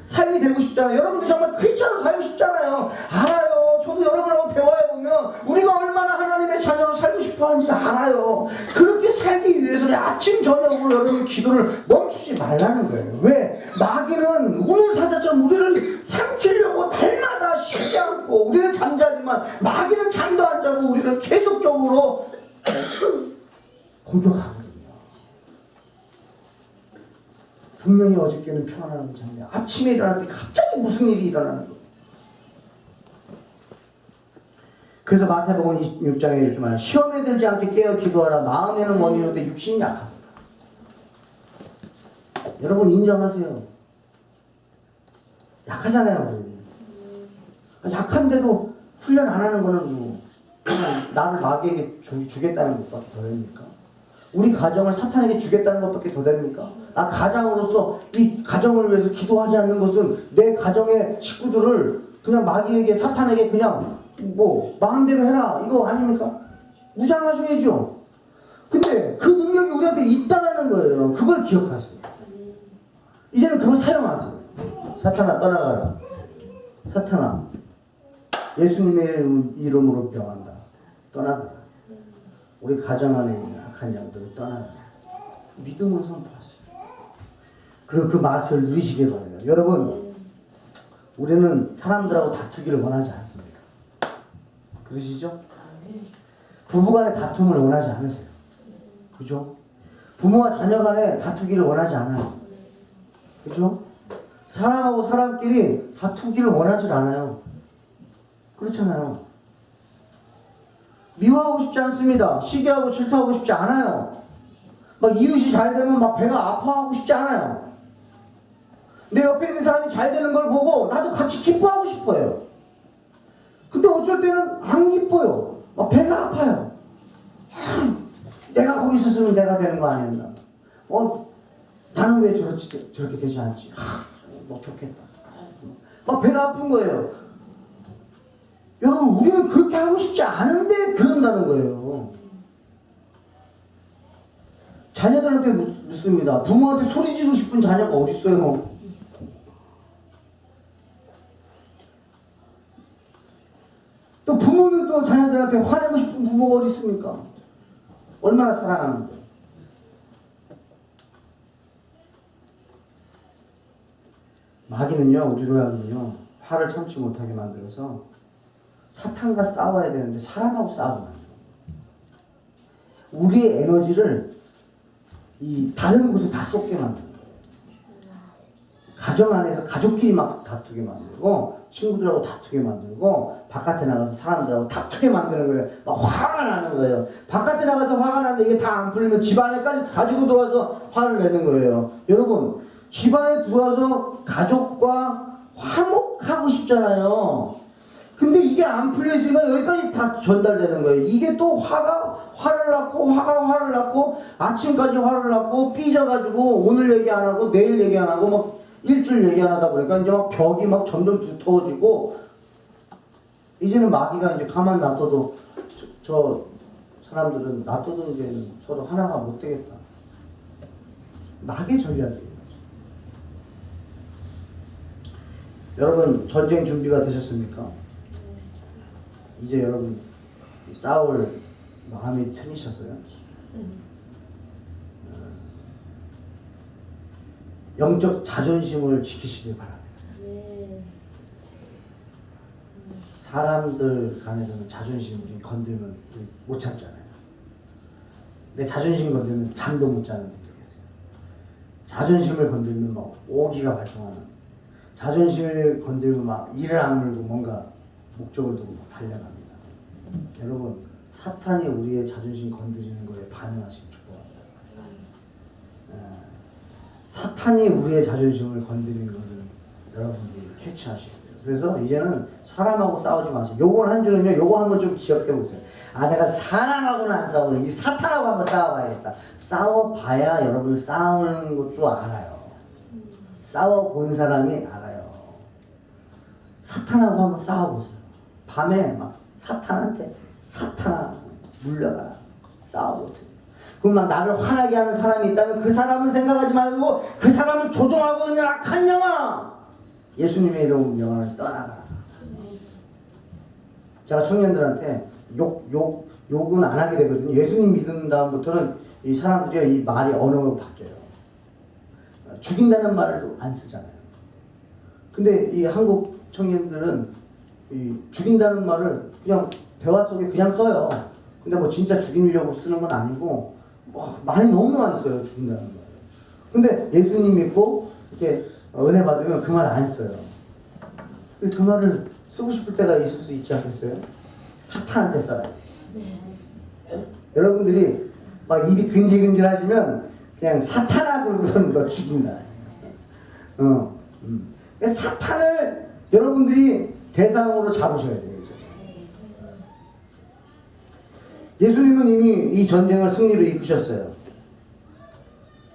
삶이 되고 싶잖아요. 여러분들 정말 크리스찬으로 살고 싶잖아요. 알아요. 저도 여러분하고 대화해보면 우리가 얼마나 하나님의 자녀로 살고 싶어 하는지 알아요. 그렇게 살기 위해서는 아침 저녁으로 여러분 기도를 멈추지 말라는 거예요. 왜? 마귀는 우는 사자처럼 우리를 삼키려고 날마다 쉬지 않고 우리는 잠자지만 마귀는 잠도 안 자고 우리를 계속적으로 공격하거든요. 분명히 어저께는 평안한 장면, 아침에 일어날 때 갑자기 무슨 일이 일어나는 거예요. 그래서 마태복음 26장에 이렇게 말해요. 시험에 들지 않게 깨어 기도하라. 마음에는 원이로되 육신이 약합니다. 여러분 인정하세요. 약하잖아요. 우리. 약한데도 훈련 안 하는 거는 뭐 그냥 나를 마귀에게 주겠다는 것밖에 더 됩니까? 우리 가정을 사탄에게 주겠다는 것밖에 더 됩니까? 가장으로서 이 가정을 위해서 기도하지 않는 것은 내 가정의 식구들을 그냥 마귀에게 사탄에게 그냥 뭐 마음대로 해라 이거 아닙니까? 무장하셔야죠. 근데 그 능력이 우리한테 있다라는 거예요. 그걸 기억하세요. 이제는 그걸 사용하세요. 사탄아 떠나가라. 사탄아 예수님의 이름으로 명한다. 떠나가라. 우리 가정 안에 있는 악한 양들을 떠나가라. 믿음으로 선포하세요. 그리고 그 맛을 누리시길 바라요. 여러분, 우리는 사람들하고 다투기를 원하지 않습니다. 그러시죠? 부부간의 다툼을 원하지 않으세요. 그죠? 부모와 자녀 간에 다투기를 원하지 않아요. 그죠? 사람하고 사람끼리 다투기를 원하지 않아요. 그렇잖아요. 미워하고 싶지 않습니다. 시기하고 질투하고 싶지 않아요. 막 이웃이 잘 되면 막 배가 아파하고 싶지 않아요. 내 옆에 있는 사람이 잘 되는 걸 보고 나도 같이 기뻐하고 싶어요. 근데 어쩔 때는 안 기뻐요. 막 배가 아파요. 내가 거기 있었으면 내가 되는 거 아니었나. 나는 왜 저렇게 되지 않지? 뭐 좋겠다. 막 배가 아픈 거예요. 여러분, 우리는 그렇게 하고 싶지 않은데 그런다는 거예요. 자녀들한테 묻습니다. 부모한테 소리 지르고 싶은 자녀가 어디 있어요? 또 부모는 또 자녀들한테 화내고 싶은 부모가 어디 있습니까? 얼마나 사랑하는데. 마귀는요, 우리로 하면요, 화를 참지 못하게 만들어서 사탄과 싸워야 되는데 사람하고 싸우게 만들어요. 우리의 에너지를 이 다른 곳에 다 쏟게 만드는 거예요. 가정 안에서 가족끼리 막 다투게 만들고, 친구들하고 다투게 만들고, 바깥에 나가서 사람들하고 다투게 만드는 거예요. 막 화가 나는 거예요. 바깥에 나가서 화가 나는데 이게 다 안 풀리면 집 안에까지 가지고 들어와서 화를 내는 거예요. 여러분, 집 안에 들어와서 가족과 화목하고 싶잖아요. 근데 이게 안 풀려있으니까 여기까지 다 전달되는 거예요. 이게 또 화를 낳고 아침까지 화를 낳고 삐져가지고 오늘 얘기 안 하고 내일 얘기 안 하고 막 일주일 얘기 안 하다 보니까 이제 막 벽이 막 점점 두터워지고, 이제는 마귀가 이제 가만 놔둬도 저 사람들은 놔둬도 이제는 서로 하나가 못 되겠다. 마귀의 전략이에요. 여러분, 전쟁 준비가 되셨습니까? 이제 여러분 싸울 마음이 생기셨어요? 영적 자존심을 지키시길 바랍니다. 사람들 간에서는 자존심 우리 건들면 우리 못 참잖아요. 내 자존심 건들면 잠도 못 자는 분들이 계세요. 자존심을 건들면 막 오기가 발동하는, 자존심을 건들면 막 이를 악물고 뭔가 목적을 두고 막 달려갑니다. 여러분, 사탄이 우리의 자존심 건드리는 거에 반응하시면 축복합니다. 사탄이 우리의 자존심을 건드리는 것을 여러분들이 캐치하셔야 돼요. 그래서 이제는 사람하고 싸우지 마세요. 요건 한 줄은요, 요거 한번 좀 기억해 보세요. 내가 사람하고는 안 싸우고 이 사탄하고 한번 싸워봐야겠다. 싸워봐야 여러분 싸우는 것도 알아요. 싸워본 사람이 알아요. 사탄하고 한번 싸워보세요. 밤에 막 사탄한테 사탄아 물려가라. 싸워보세요. 그럼 막 나를 화나게 하는 사람이 있다면 그 사람은 생각하지 말고 그 사람을 조종하고 있는 악한 영아, 예수님의 이름으로 명하는 떠나가라. 제가 청년들한테 욕은 안 하게 되거든요. 예수님 믿은 다음부터는 이 사람들이 이 말이 언어로 바뀌어요. 죽인다는 말을 안 쓰잖아요. 근데 이 한국 청년들은 이 죽인다는 말을 그냥 대화 속에 그냥 써요. 근데 뭐 진짜 죽이려고 쓰는 건 아니고 많이 너무 많이 써요, 죽인다는 말. 근데 예수님 믿고 이렇게 은혜 받으면 그 말 안 써요. 그 말을 쓰고 싶을 때가 있을 수 있지 않겠어요? 사탄한테 써야 돼. 여러분들이 막 입이 근질근질 하시면 그냥 사탄아 그러고서는 너 죽인다. 사탄을 여러분들이 대상으로 잡으셔야 돼요. 예수님은 이미 이 전쟁을 승리로 이끄셨어요.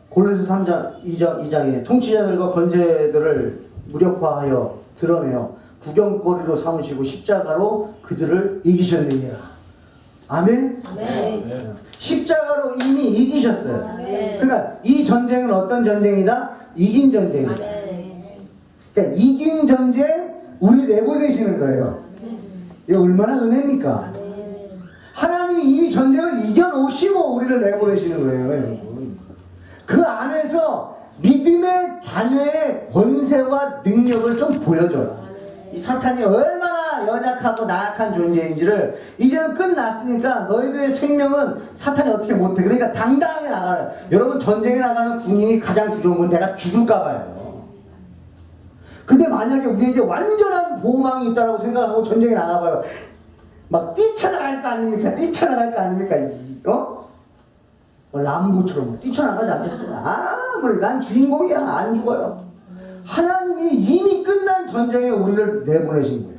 골로새 3장 2장에 통치자들과 권세들을 무력화하여 드러내어 구경거리로 삼으시고 십자가로 그들을 이기셨느니라. 아멘? 아멘. 십자가로 이미 이기셨어요. 그러니까 이 전쟁은 어떤 전쟁이다? 이긴 전쟁이다. 그러니까 이긴 전쟁 우리 내보내시는 거예요. 이거 얼마나 은혜입니까? 하나님이 이미 전쟁을 이겨놓으시고 우리를 내보내시는 거예요, 여러분. 그 안에서 믿음의 자녀의 권세와 능력을 좀 보여줘라. 이 사탄이 얼마나 연약하고 나약한 존재인지를 이제는 끝났으니까 너희들의 생명은 사탄이 어떻게 못해. 그러니까 당당하게 나가라. 여러분, 전쟁에 나가는 군인이 가장 두려운 건 내가 죽을까 봐요. 근데 만약에 우리에게 완전한 보호망이 있다고 생각하고 전쟁에 나가봐요. 막 뛰쳐나갈 거 아닙니까? 뛰쳐나갈 거 아닙니까? 람보처럼 뛰쳐나가지 않겠어요? 아무리 난 주인공이야. 안 죽어요. 하나님이 이미 끝난 전쟁에 우리를 내보내신 거예요.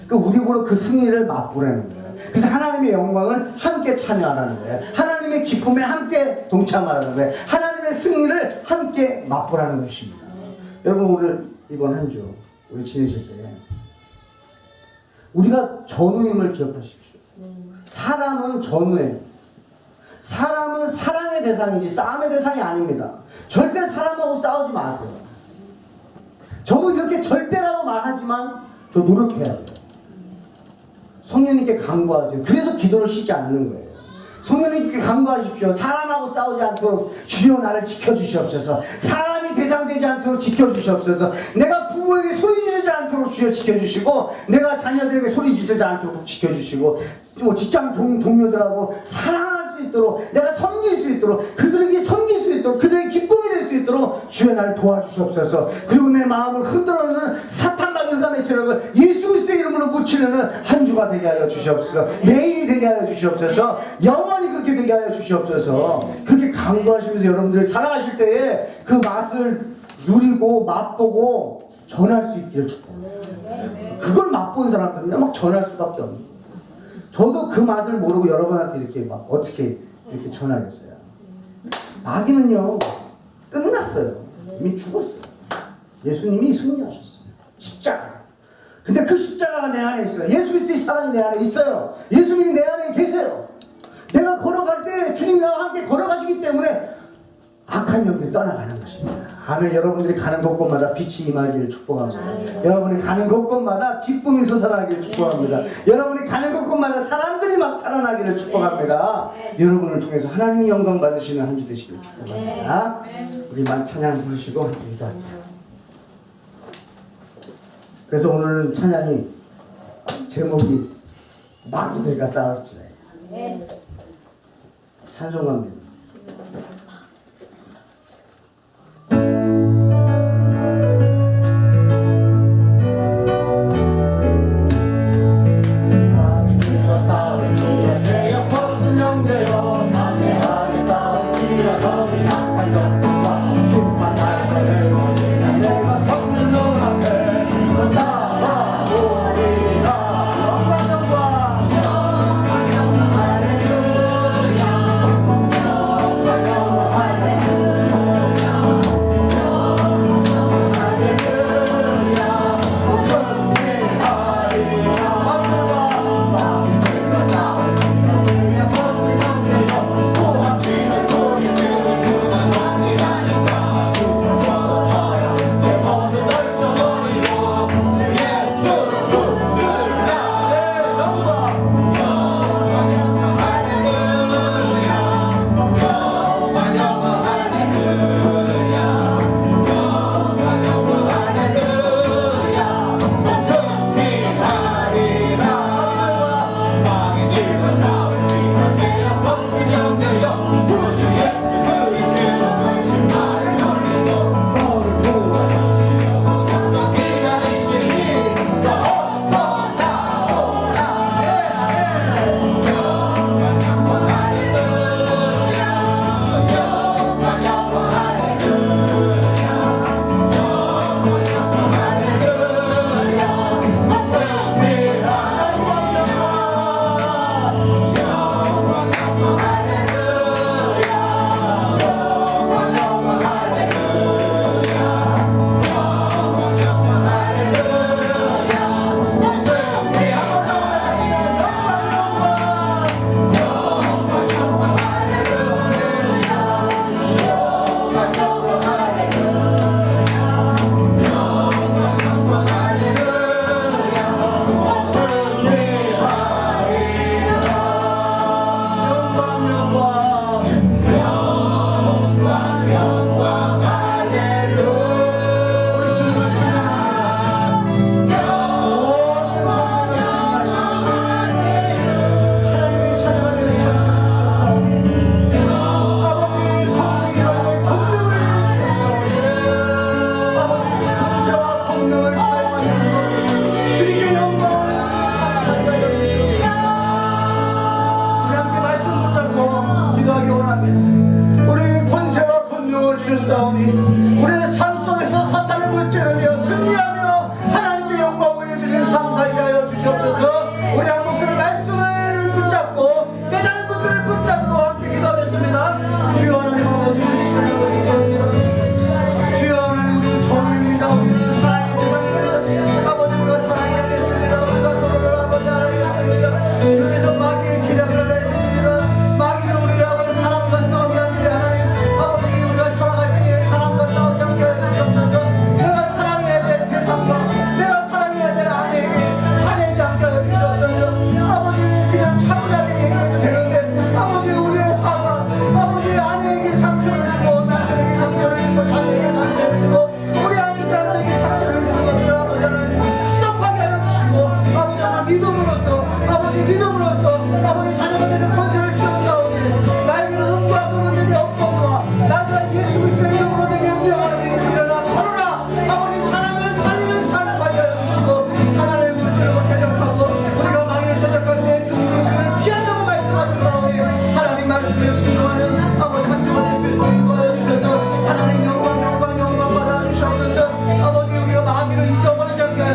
그러니까 우리보러 그 승리를 맛보라는 거예요. 그래서 하나님의 영광을 함께 참여하라는 거예요. 하나님의 기쁨에 함께 동참하라는 거예요. 하나님의 승리를 함께 맛보라는 것입니다. 여러분, 오늘 이번 한 주 우리 지내실 때 우리가 전우임을 기억하십시오. 사람은 전우예요. 사람은 사랑의 대상이지 싸움의 대상이 아닙니다. 절대 사람하고 싸우지 마세요. 저도 이렇게 절대라고 말하지만 저 노력해야 돼요. 성령님께 간구하세요. 그래서 기도를 쉬지 않는 거예요. 성령님께 간구하십시오. 사람하고 싸우지 않도록 주여 나를 지켜주시옵소서. 사람이 대상되지 않도록 지켜주시옵소서. 내가 부모에게 소리 지르지 않도록 주여 지켜주시고, 내가 자녀들에게 소리 지르지 않도록 지켜주시고, 직장 동료들하고 사랑할 수 있도록, 내가 섬길 수 있도록, 그들에게 섬길 수 있도록, 그들에게 기쁨이 될 수 있도록 주여 나를 도와주시옵소서. 그리고 내 마음을 흔들어놓는 사탄과 일감의 세력을 예수 그리스도의 이름으로 묻히려는 한 주가 되게 하여 주시옵소서. 매일이 되게 하여 주시옵소서. 영원히 그렇게 되게 하여 주시옵소서. 그렇게 간구하시면서 여러분들 살아가실 때에 그 맛을 누리고 맛보고 전할 수 있기를 축복합니다. 그걸 맛본 사람들은 막 전할 수밖에 없는. 저도 그 맛을 모르고 여러분한테 이렇게 막 어떻게 이렇게 전하겠어요. 마귀는요 끝났어요. 이미 죽었어요. 예수님이 승리하셨어요. 십자가. 근데 그 십자가가 내 안에 있어요. 예수 그리스도의 사랑이 내 안에 있어요. 예수님이 내 안에 계세요. 내가 걸어갈 때 주님과 함께 걸어가시기 때문에 악한 영들이 떠나가는 것입니다. 아멘. 여러분들이 가는 곳곳마다 빛이 임하기를 축복합니다. 여러분이 가는 곳곳마다 기쁨이 솟아나기를 축복합니다. 여러분이 가는 곳곳마다 사람들이 막 살아나기를 축복합니다. 여러분을 통해서 하나님 영광 받으시는 한 주 되시기를 축복합니다. 우리만 찬양 부르시고 기도합니다. 그래서 오늘은 찬양이 제목이 마귀들과 싸울지라. 찬송합니다.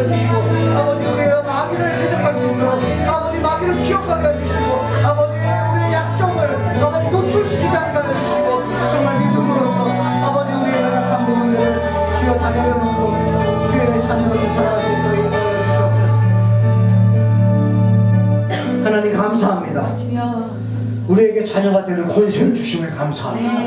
하여 주시고 아버지 우리의 마귀를 대적할 수 있도록 아버지 마귀를 기억하게 해주시고 아버지 우리의 약점을 아버지 노출시키지 않게 하여 주시고 정말 믿음으로써 아버지 우리의 연약한 부분을 주여 다 내려놓고 주의 자녀로 살아갈 수 있도록 인도하여 주시옵소서. 하나님 감사합니다. 우리에게 자녀가 되는 권세를 주심을 감사합니다.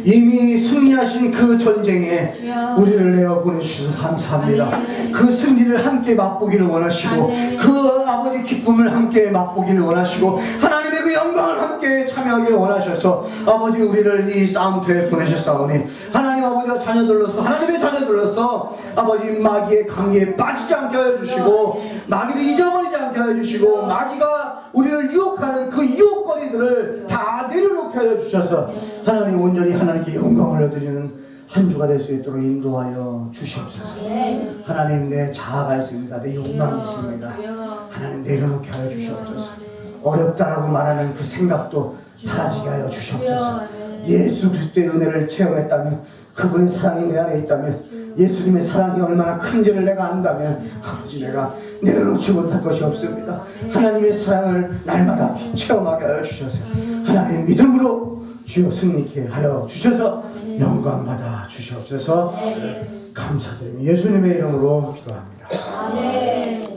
이미 승리하신 그 전쟁에 우리를 내어 보내주셔서 감사합니다. 그 승리를 함께 맛보기를 원하시고 그 아버지 기쁨을 함께 맛보기를 원하시고 하나님의 그 영광을 함께 참여하기를 원하셔서 아버지 우리를 이 싸움터에 보내셨사오니 하나님 아버지와 자녀들로서 하나님의 자녀들로서 아버지 마귀의 관계에 빠지지 않게 하여 주시고 마귀를 잊어버리지 않게 하여 주시고 마귀가 우리를 유혹하는 그 유혹거리들을 다 내려놓게 하여 주셔서 하나님 온전히 하나님께 영광을 드리는 한 주가 될 수 있도록 인도하여 주시옵소서. 하나님 내 자아가 있습니다. 내 욕망이 있습니다. 하나님 내려놓게 하여 주시옵소서. 어렵다라고 말하는 그 생각도 사라지게 하여 주시옵소서. 예수 그리스도의 은혜를 체험했다면 그분의 사랑이 내 안에 있다면 예수님의 사랑이 얼마나 큰지를 내가 안다면 아버지 내가 내려놓지 못할 것이 없습니다. 하나님의 사랑을 날마다 체험하게 하여 주셔서 하나님 믿음으로 주여 승리케 하여 주셔서 영광 받아 주시옵소서. 감사드리며 예수님의 이름으로 기도합니다.